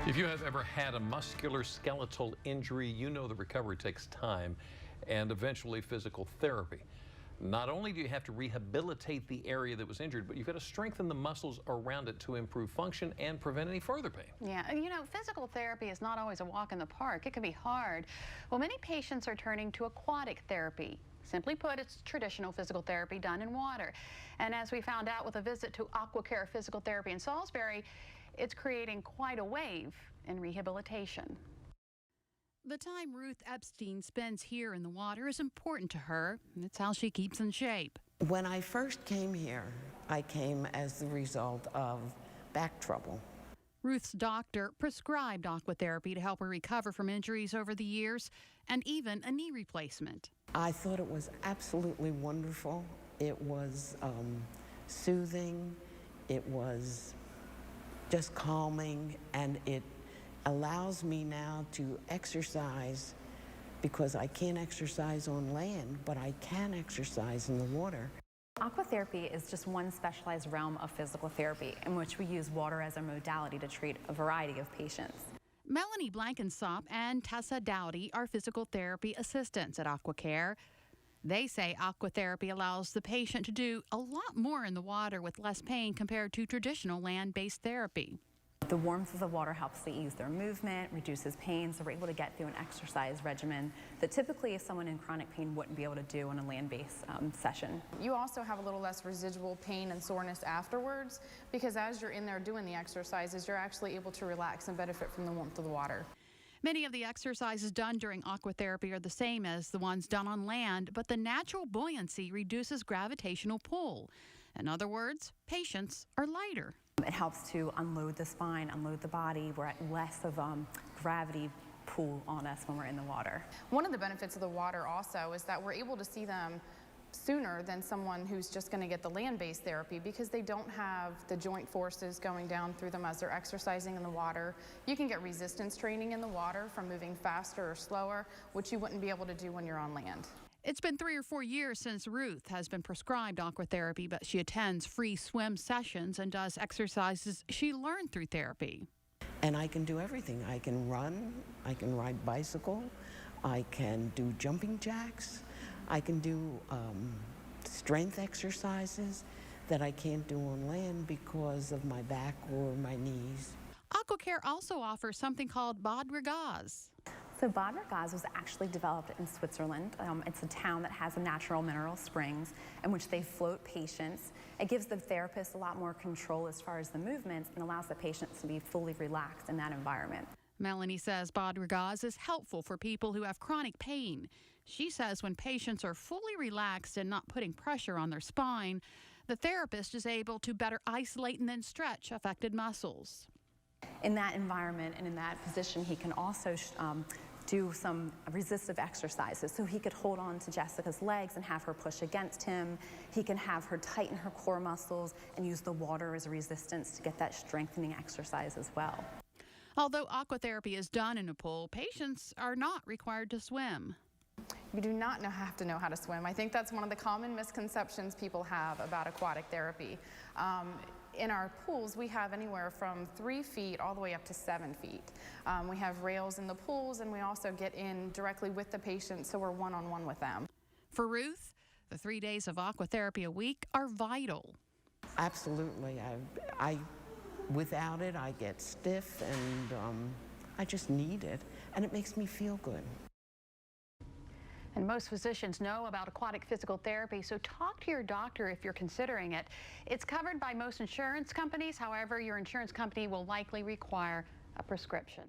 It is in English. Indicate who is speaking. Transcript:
Speaker 1: If you have ever had a musculoskeletal injury, you know the recovery takes time and eventually physical therapy. Not only do you have to rehabilitate the area that was injured, but you've got to strengthen the muscles around it to improve function and prevent any further pain.
Speaker 2: Yeah, you know, physical therapy is not always a walk in the park. It can be hard. Well, many patients are turning to aquatic therapy. Simply put, it's traditional physical therapy done in water. And as we found out with a visit to Aquacare Physical Therapy in Salisbury, it's creating quite a wave in rehabilitation. The time Ruth Epstein spends here in the water is important to her, and it's how she keeps in shape.
Speaker 3: When I first came here, I came as the result of back trouble.
Speaker 2: Ruth's doctor prescribed aquatherapy to help her recover from injuries over the years, and even a knee replacement.
Speaker 3: I thought it was absolutely wonderful. It was soothing, it was just calming, and it allows me now to exercise because I can't exercise on land, but I can exercise in the water.
Speaker 4: Aquatherapy is just one specialized realm of physical therapy in which we use water as a modality to treat a variety of patients.
Speaker 2: Melanie Blankensop and Tessa Dowdy are physical therapy assistants at Aquacare. They say aquatherapy allows the patient to do a lot more in the water with less pain compared to traditional land-based therapy.
Speaker 4: The warmth of the water helps to ease their movement, reduces pain, so we're able to get through an exercise regimen that typically someone in chronic pain wouldn't be able to do on a land-based session.
Speaker 5: You also have a little less residual pain and soreness afterwards because as you're in there doing the exercises, you're actually able to relax and benefit from the warmth of the water.
Speaker 2: Many of the exercises done during aquatherapy are the same as the ones done on land, but the natural buoyancy reduces gravitational pull. In other words, patients are lighter.
Speaker 4: It helps to unload the spine, unload the body. We're at less of gravity pull on us when we're in the water.
Speaker 5: One of the benefits of the water also is that we're able to see them sooner than someone who's just going to get the land-based therapy because they don't have the joint forces going down through them as they're exercising in the water. You can get resistance training in the water from moving faster or slower, which you wouldn't be able to do when you're on land.
Speaker 2: It's been 3 or 4 years since Ruth has been prescribed aquatherapy, but she attends free swim sessions and does exercises she learned through therapy.
Speaker 3: And I can do everything. I can run, I can ride bicycle, I can do jumping jacks, I can do strength exercises that I can't do on land because of my back or my knees.
Speaker 2: Aquacare also offers something called Bad Ragaz.
Speaker 4: So Bad Ragaz was actually developed in Switzerland. It's a town that has natural mineral springs in which they float patients. It gives the therapist a lot more control as far as the movements and allows the patients to be fully relaxed in that environment.
Speaker 2: Melanie says Bad Ragaz is helpful for people who have chronic pain. She says when patients are fully relaxed and not putting pressure on their spine, the therapist is able to better isolate and then stretch affected muscles.
Speaker 4: In that environment and in that position, he can also do some resistive exercises. So he could hold on to Jessica's legs and have her push against him. He can have her tighten her core muscles and use the water as a resistance to get that strengthening exercise as well.
Speaker 2: Although aquatherapy is done in a pool, patients are not required to swim.
Speaker 5: You do not have to know how to swim. I think that's one of the common misconceptions people have about aquatic therapy. In our pools, we have anywhere from 3 feet all the way up to 7 feet. We have rails in the pools, and we also get in directly with the patient, so we're one-on-one with them.
Speaker 2: For Ruth, the 3 days of aquatherapy a week are vital.
Speaker 3: Absolutely. Without it, I get stiff, and I just need it, and it makes me feel good.
Speaker 2: And most physicians know about aquatic physical therapy, so talk to your doctor if you're considering it. It's covered by most insurance companies. However, your insurance company will likely require a prescription.